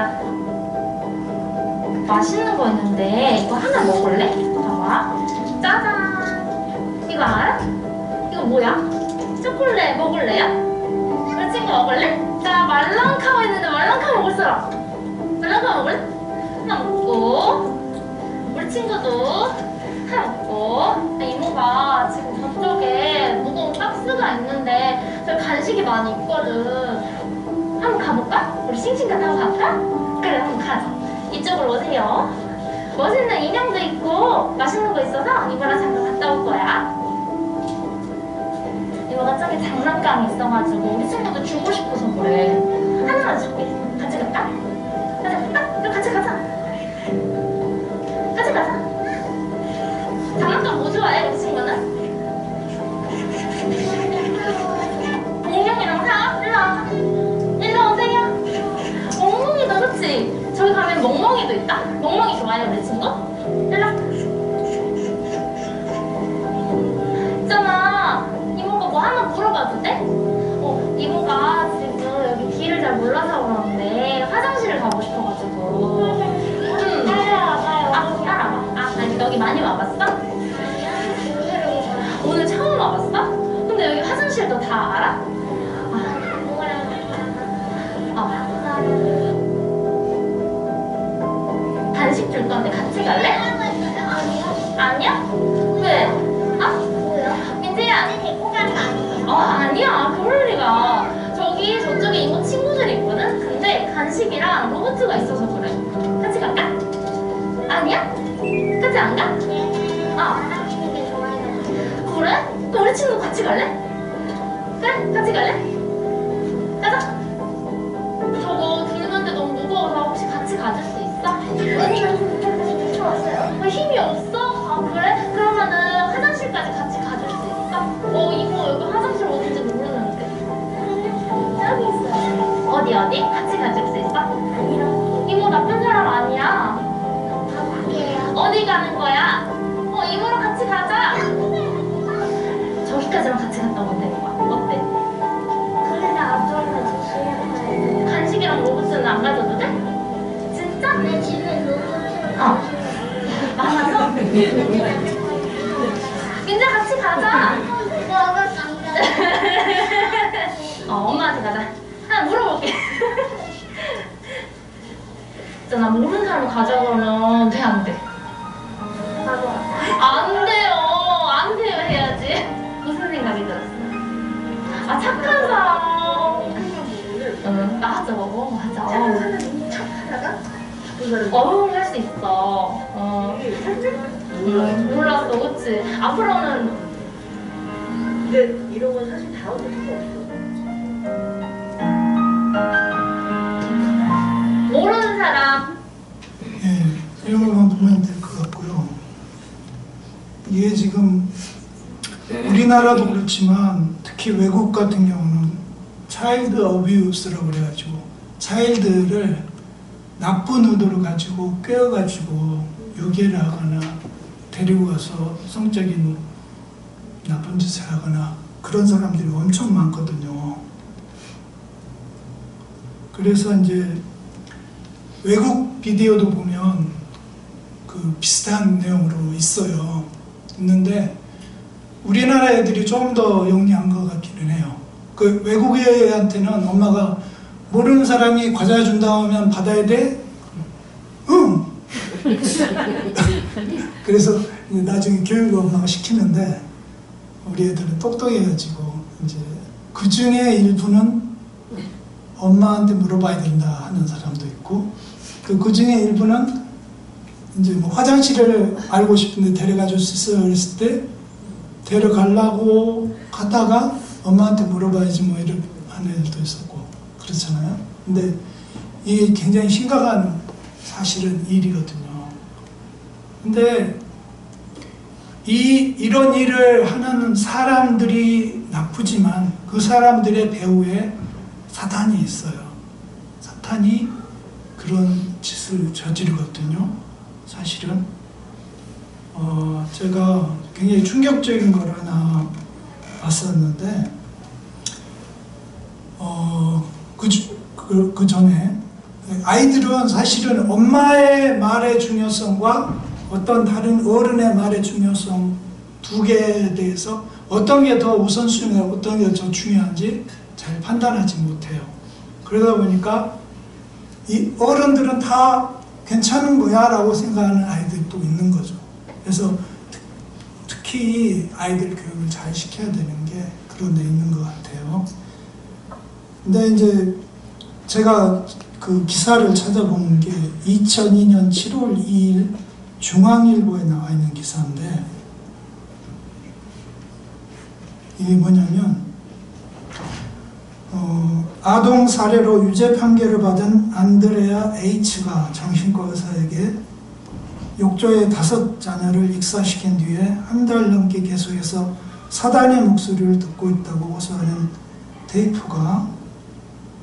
맛있는 거 있는데 이거 하나 먹을래? 봐봐. 짜잔. 이거 알아? 이거 뭐야? 초콜릿 먹을래요? 우리 친구 먹을래? 자 말랑카오 있는데 말랑카오 먹을 사람. 말랑카오 먹을래? 하나 먹고 우리 친구도 하나 먹고. 이모가 지금 저쪽에 무거운 박스가 있는데 저기 간식이 많이 있거든. 한번 가볼까? 우리 싱싱가 타고 갈까? 그래 한번 가자. 이쪽으로 오세요. 멋있는 인형도 있고 맛있는 거 있어서 이모랑 잠깐 갔다 올 거야. 이모가 저기 장난감이 있어가지고 우리 친구도 주고 싶어서 그래. 하나만 줄게. 같이 갈까? 가자. 그럼 같이 가자. 같이 가자. 장난감 뭐 좋아해, 우리 친구는? 인형이랑 사? 일로 와. 일로 오세요. 멍멍이도 그치? 저기 가면 멍멍이도 있다? 멍멍이 좋아해, 우리 친구? 일로 와. 있어서 그래. 같이 갈까? 아니야? 같이 안 가? 그래? 그럼 우리 친구 같이 갈래? 그래? 같이 갈래? 가자. 저거 들는데 너무 무거워서 혹시 같이 가줄 수 있어? 힘이 없어? 아 그래? 그러면은 화장실까지 같이 가줄 수 있어? 이모 여기 화장실 어딘지 모르는데. 여기 있어요. 어디? 같이 가줄 수 있어? 이모 나쁜 사람 아니야. 어디 가는 거야? 이모랑 같이 가자. 저기까지만 같이 갔다 오면 되는 거야. 어때? 간식이랑 로봇은 안 가져도 돼? 진짜? 내 집에 로봇이랑 많아서? 민재 같이 가자. 엄마한테 가자. 하나 물어볼게. 있잖아, 모르는 사람 가자 그러면 돼, 안 돼? 안 돼요. 안 돼요 해야지. 무슨 생각이 들었어? 착한 사람. 응, 맞아. 할 수 있어. 몰랐어, 그치? 앞으로는. 근데 이런 건 사실 다 얻을 수가 없어. 모르는 사람. 예, 이런 것만 보면 될 것 같고요. 이게 지금 우리나라도 그렇지만 특히 외국 같은 경우는 차일드 어뷰스라고 그래가지고 차일드를 나쁜 의도를 가지고 꿰어가지고 유괴를 하거나 데리고 가서 성적인 나쁜 짓을 하거나 그런 사람들이 엄청 많거든요. 그래서 이제 외국 비디오도 보면 그 비슷한 내용으로 있어요. 있는데 우리나라 애들이 좀 더 영리한 것 같기는 해요. 그 외국 애한테는 엄마가 모르는 사람이 과자 준다 하면 받아야 돼? 응! 그래서 나중에 교육을 엄마가 시키는데 우리 애들은 똑똑해가지고 이제 그 중에 일부는 엄마한테 물어봐야 된다 하는 사람도 있고 그 중에 일부는 이제 뭐 화장실을 알고 싶은데 데려가 줄 수 있어요 그랬을 때 데려가려고 하다가 엄마한테 물어봐야지 뭐 이런 하는 애들도 있었고 그렇잖아요. 근데 이게 굉장히 심각한 사실은 일이거든요. 근데 이런 일을 하는 사람들이 나쁘지만 그 사람들의 배후에 사탄이 있어요. 사탄이 그런 짓을 저지르거든요. 사실은 제가 굉장히 충격적인 걸 하나 봤었는데 그 전에 아이들은 사실은 엄마의 말의 중요성과 어떤 다른 어른의 말의 중요성 두 개에 대해서 어떤 게 더 우선순위고 어떤 게 더 중요한지 잘 판단하지 못해요. 그러다 보니까 이 어른들은 다 괜찮은 거야 라고 생각하는 아이들이 또 있는 거죠. 그래서 특히 아이들 교육을 잘 시켜야 되는 게 그런 데 있는 것 같아요. 근데 이제 제가 그 기사를 찾아본 게 2002년 7월 2일 중앙일보에 나와 있는 기사인데 이게 뭐냐면 아동 살해로 유죄 판결을 받은 안드레아 H가 정신과 의사에게 욕조의 5자녀를 익사시킨 뒤에 한 달 넘게 계속해서 사단의 목소리를 듣고 있다고 호소하는 테이프가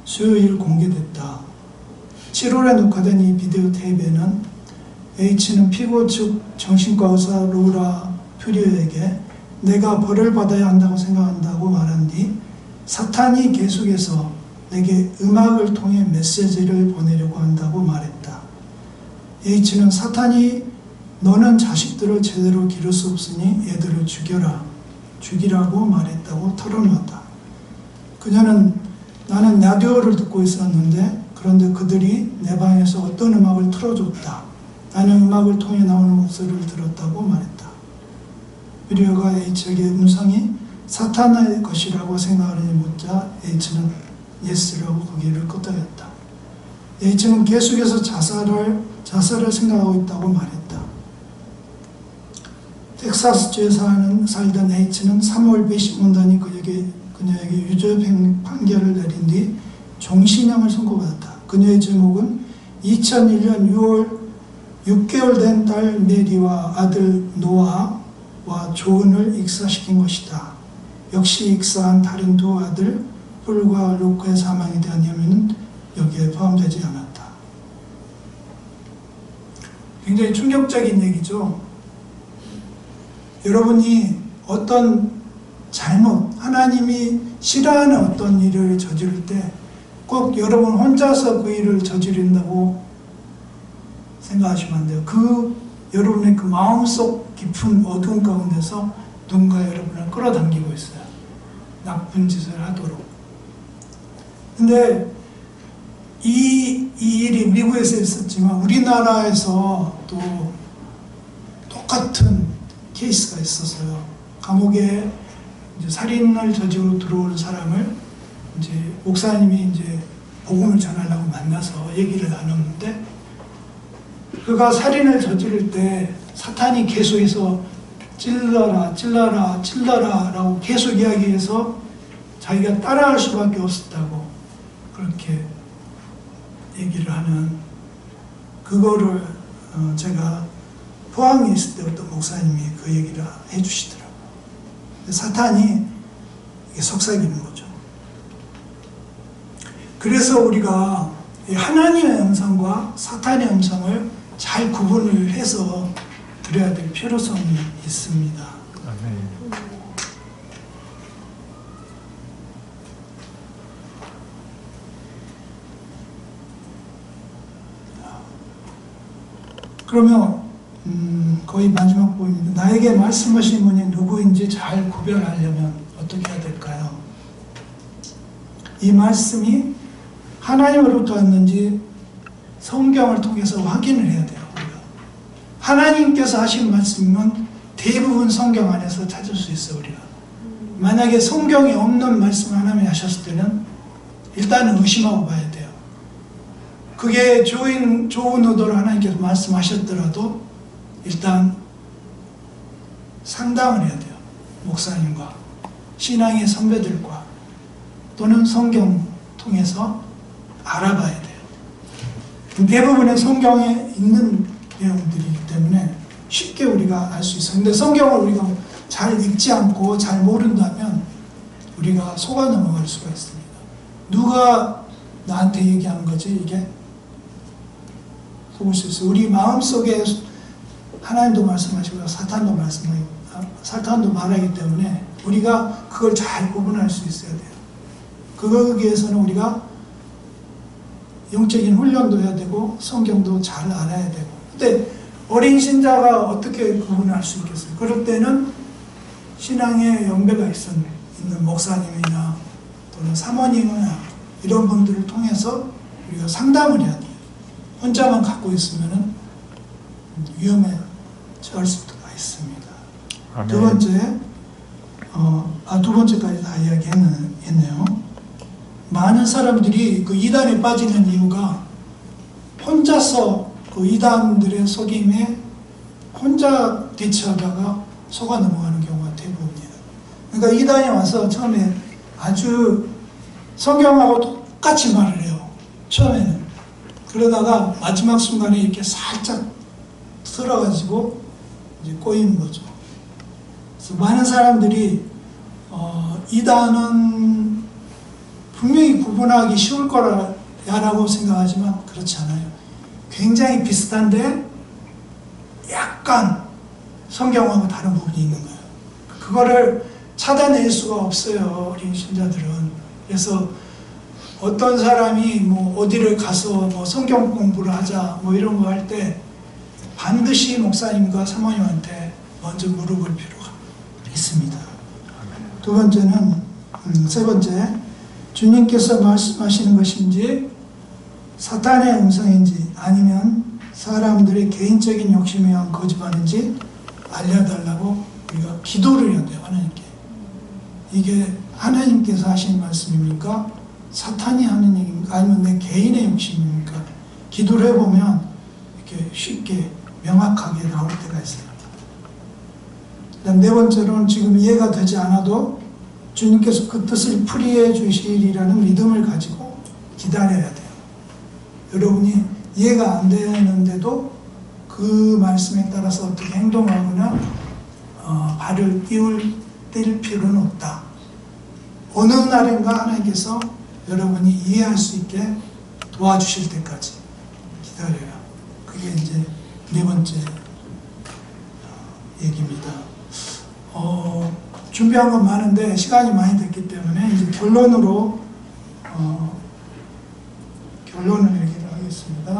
수요일 공개됐다. 7월에 녹화된 이 비디오 테이프에는 H는 피고 측 정신과 의사 로라 퓨리어에게 내가 벌을 받아야 한다고 생각한다고 말한 뒤 사탄이 계속해서 내게 음악을 통해 메시지를 보내려고 한다고 말했다. H는 사탄이 너는 자식들을 제대로 기를 수 없으니 얘들을 죽이라고 말했다고 털어놓았다. 그녀는 나는 라디오를 듣고 있었는데 그런데 그들이 내 방에서 어떤 음악을 틀어줬다. 나는 음악을 통해 나오는 목소리를 들었다고 말했다. 퓨리어가 H에게 음성이 사탄의 것이라고 생각하느니 묻자 H는 예스라고 고개를 끄덕였다. H는 계속해서 자살을 생각하고 있다고 말했다. 텍사스주에 살던 H는 3월 배심원단이 그녀에게 유죄 판결을 내린 뒤 종신형을 선고받았다. 그녀의 제목은 2001년 6월 6개월 된 딸 메리와 아들 노아와 조은을 익사시킨 것이다. 역시 익사한 다른 두 아들 폴과 루크의 사망에 대한 혐의는 여기에 포함되지 않았다. 굉장히 충격적인 얘기죠. 여러분이 어떤 잘못, 하나님이 싫어하는 어떤 일을 저지를 때 꼭 여러분 혼자서 그 일을 저지른다고 생각하시면 안 돼요. 여러분의 그 마음속 깊은 어두운 가운데서 누군가 여러분을 끌어당기고 있어요. 나쁜 짓을 하도록. 근데 이 일이 미국에서 있었지만 우리나라에서 또 똑같은 케이스가 있었어요. 감옥에 이제 살인을 저지르고 들어온 사람을 이제 목사님이 이제 복음을 전하려고 만나서 얘기를 나눴는데, 그가 살인을 저지를 때 사탄이 계속해서 찔러라 라고 계속 이야기해서 자기가 따라할 수밖에 없었다고 그렇게 얘기를 하는, 그거를 제가 포항에 있을 때 어떤 목사님이 그 얘기를 해주시더라고요. 사탄이 이게 속삭이는 거죠. 그래서 우리가 하나님의 음성과 사탄의 음성을 잘 구분을 해서 드려야 될 필요성이 있습니다. 아멘. 그러면 거의 마지막 부분입니다. 나에게 말씀하신 분이 누구인지 잘 구별하려면 어떻게 해야 될까요? 이 말씀이 하나님으로부터 왔는지 성경을 통해서 확인을 해야 돼요. 우리가. 하나님께서 하신 말씀은 대부분 성경 안에서 찾을 수 있어요. 우리가. 만약에 성경에 없는 말씀을 하나님이 하셨을 때는 일단은 의심하고 봐야 돼요. 그게 좋은 의도로 하나님께서 말씀하셨더라도 일단 상담을 해야 돼요. 목사님과 신앙의 선배들과 또는 성경 통해서 알아봐야 돼요. 대부분의 성경에 있는 내용들이기 때문에 쉽게 우리가 알 수 있어요. 근데 성경을 우리가 잘 읽지 않고 잘 모른다면 우리가 속아 넘어갈 수가 있습니다. 누가 나한테 얘기한 거지 이게? 속을 수 있어요. 우리 마음속에 하나님도 말씀하시고 사탄도 말하기 때문에 우리가 그걸 잘 구분할 수 있어야 돼요. 그거기 위해서는 우리가 영적인 훈련도 해야 되고 성경도 잘 알아야 되고. 근데 어린 신자가 어떻게 구분할 수 있겠어요? 그럴 때는 신앙의 연배가 있는 목사님이나 또는 사모님이나 이런 분들을 통해서 우리가 상담을 해야 돼요. 혼자만 갖고 있으면 위험에 처할 수가 있습니다. 아멘. 두 번째, 두 번째까지 다 이야기했네요. 많은 사람들이 그 이단에 빠지는 이유가 혼자서 그 이단들의 속임에 혼자 대처하다가 속아 넘어가는 경우가 대부분이에요. 그러니까 이단에 와서 처음에 아주 성경하고 똑같이 말을 해요. 처음에는. 그러다가 마지막 순간에 이렇게 살짝 틀어가지고 이제 꼬이는 거죠. 그래서 많은 사람들이 이단은 분명히 구분하기 쉬울 거라고 생각하지만 그렇지 않아요. 굉장히 비슷한데 약간 성경하고 다른 부분이 있는 거예요. 그거를 찾아낼 수가 없어요, 어린 신자들은. 그래서 어떤 사람이 뭐 어디를 가서 뭐 성경 공부를 하자 뭐 이런 거 할 때 반드시 목사님과 사모님한테 먼저 물어볼 필요가 있습니다. 세 번째, 주님께서 말씀하시는 것인지 사탄의 음성인지 아니면 사람들의 개인적인 욕심에 의한 거짓말인지 알려달라고 우리가 기도를 해야 돼요, 하나님께. 이게 하나님께서 하신 말씀입니까? 사탄이 하는 얘기입니까? 아니면 내 개인의 욕심입니까? 기도를 해보면 이렇게 쉽게 명확하게 나올 때가 있어요. 그다음 네 번째로는 지금 이해가 되지 않아도 주님께서 그 뜻을 풀이해 주시리라는 믿음을 가지고 기다려야 돼요. 여러분이 이해가 안 되는데도 그 말씀에 따라서 어떻게 행동하거나 발을 뗄 필요는 없다. 어느 날인가 하나님께서 여러분이 이해할 수 있게 도와주실 때까지 기다려요. 그게 이제 네 번째 얘기입니다. 준비한 건 많은데 시간이 많이 됐기 때문에 이제 결론을 얘기를 하겠습니다.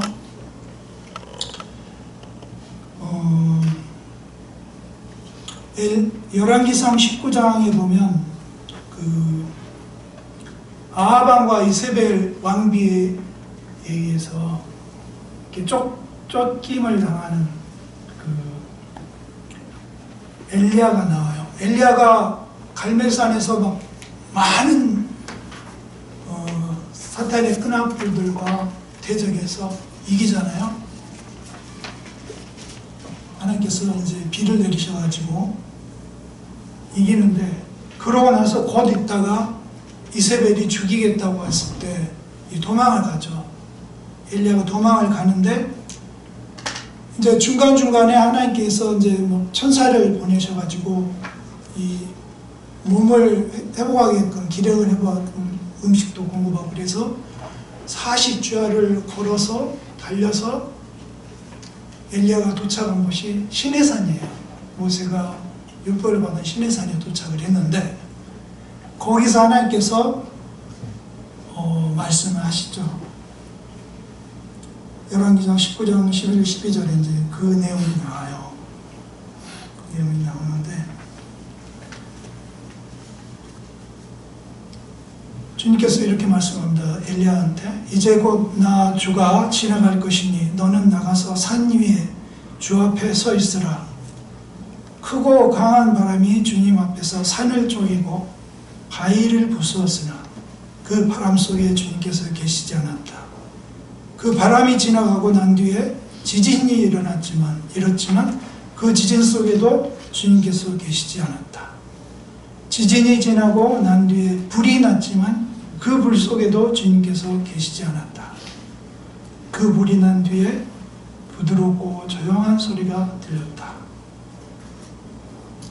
열왕기상 19장에 보면 그 아하방과 이세벨 왕비에 의해서 이렇게 쫓김을 당하는 그 엘리야가 나와요. 엘리야가 갈멜산에서 막 많은 사탄의 끈악들과 대적해서 이기잖아요. 하나님께서 이제 비를 내리셔가지고 이기는데, 그러고 나서 곧 있다가 이세벨이 죽이겠다고 했을 때 도망을 가죠. 엘리야가 도망을 가는데 이제 중간중간에 하나님께서 이제 뭐 천사를 보내셔가지고 이 몸을 회복하게끔, 기력을 회복하게끔 음식도 공급하고, 그래서 40주야를 걸어서 달려서 엘리야가 도착한 곳이 시내산이에요. 모세가 율법을 받은 시내산에 도착을 했는데, 거기서 하나님께서 말씀을 하시죠. 열왕기상 19장 11, 12절에 이제 그 내용이 나와요. 그 내용이 나오는데, 주님께서 이렇게 말씀합니다. 엘리야한테 이제 곧 나 주가 지나갈 것이니 너는 나가서 산 위에 주 앞에 서 있으라. 크고 강한 바람이 주님 앞에서 산을 쪼개고 바위를 부수었으나 그 바람 속에 주님께서 계시지 않았다. 그 바람이 지나가고 난 뒤에 지진이 일었지만 그 지진 속에도 주님께서 계시지 않았다. 지진이 지나고 난 뒤에 불이 났지만 그 불 속에도 주님께서 계시지 않았다. 그 불이 난 뒤에 부드럽고 조용한 소리가 들렸다.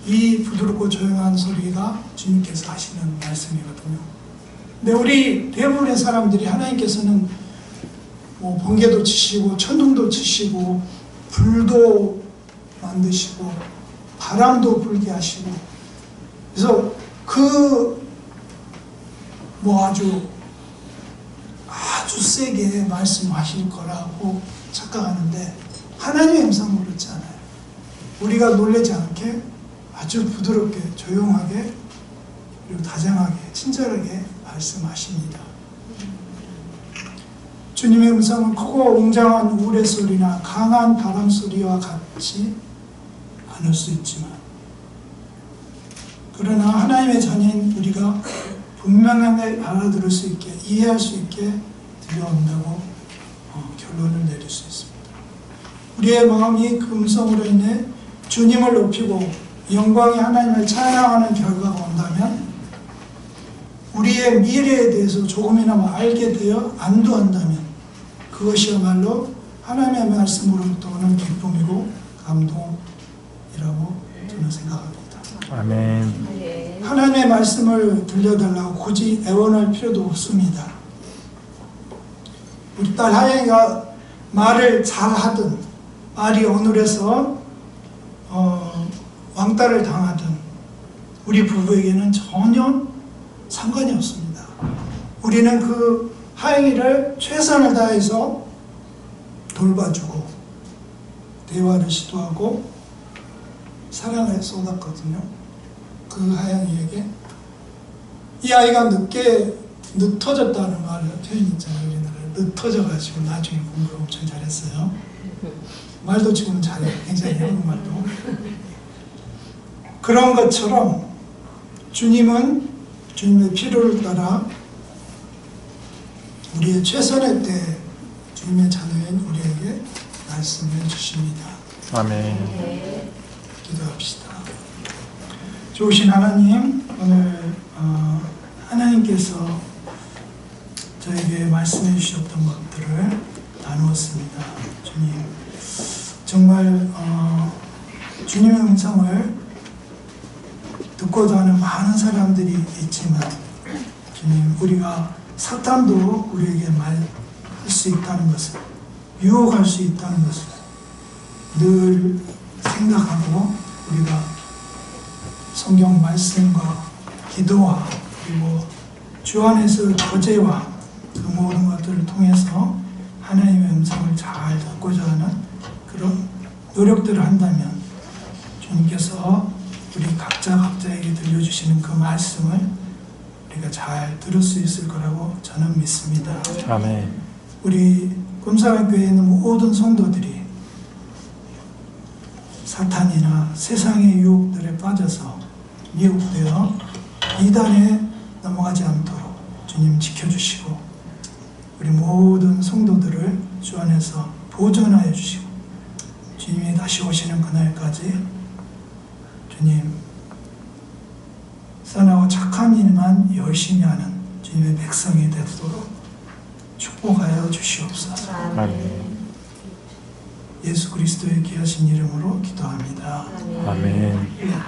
이 부드럽고 조용한 소리가 주님께서 하시는 말씀이거든요. 근데 우리 대부분의 사람들이 하나님께서는 뭐 번개도 치시고 천둥도 치시고 불도 만드시고 바람도 불게 하시고, 그래서 뭐 아주 세게 말씀하실 거라고 착각하는데, 하나님의 음성은 그렇지 않아요. 우리가 놀라지 않게 아주 부드럽게 조용하게 그리고 다정하게 친절하게 말씀하십니다. 주님의 음성은 크고 웅장한 우레소리나 강한 바람소리와 같지 않을 수 있지만, 그러나 하나님의 자녀인 우리가 분명하게 알아들을 수 있게, 이해할 수 있게 들려온다고 결론을 내릴 수 있습니다. 우리의 마음이 그 음성으로 인해 주님을 높이고 영광의 하나님을 찬양하는 결과가 온다면, 우리의 미래에 대해서 조금이나마 알게 되어 안도한다면, 그것이야말로 하나님의 말씀으로부터 오는 기쁨이고 감동이라고 저는 생각합니다. 아멘. 하나님의 말씀을 들려달라고 굳이 애원할 필요도 없습니다. 우리 딸 하영이가 말을 잘하든 말이 어눌해서 왕따를 당하든 우리 부부에게는 전혀 상관이 없습니다. 우리는 그 하영이를 최선을 다해서 돌봐주고 대화를 시도하고 사랑을 쏟았거든요. 그 하영이에게. 이 아이가 늦어졌다는 말을 표현 있잖아요. 우리나라에 늦어져가지고 나중에 공부를 엄청 잘했어요. 말도 지금 잘해요. 굉장히 한국말도. 그런 것처럼 주님은 주님의 필요를 따라 우리의 최선의 때 주님의 자녀인 우리에게 말씀해 주십니다. 아멘. 기도합시다. 좋으신 하나님, 오늘 하나님께서 저에게 말씀해 주셨던 것들을 나누었습니다. 주님, 정말 주님의 음성을 듣고도 하는 많은 사람들이 있지만 주님, 우리가 사탄도 우리에게 말할 수 있다는 것을, 유혹할 수 있다는 것을 늘 생각하고 우리가 성경 말씀과 기도와 그리고 주 안에서 거제와 그 모든 것들을 통해서 하나님의 음성을 잘 듣고자 하는 그런 노력들을 한다면 주님께서 우리 각자에게 들려주시는 그 말씀을 우리가 잘 들을 수 있을 거라고 저는 믿습니다. 아멘. 우리 금사교회에 있는 모든 성도들이 사탄이나 세상의 유혹들에 빠져서 미혹되어 이단에 넘어가지 않도록 주님 지켜주시고 우리 모든 성도들을 주 안에서 보존하여 주시고 주님이 다시 오시는 그날까지 주님 선하고 착한 일만 열심히 하는 주님의 백성이 되도록 축복하여 주시옵소서. 아멘. 예수 그리스도의 귀하신 이름으로 기도합니다. 아멘. 네.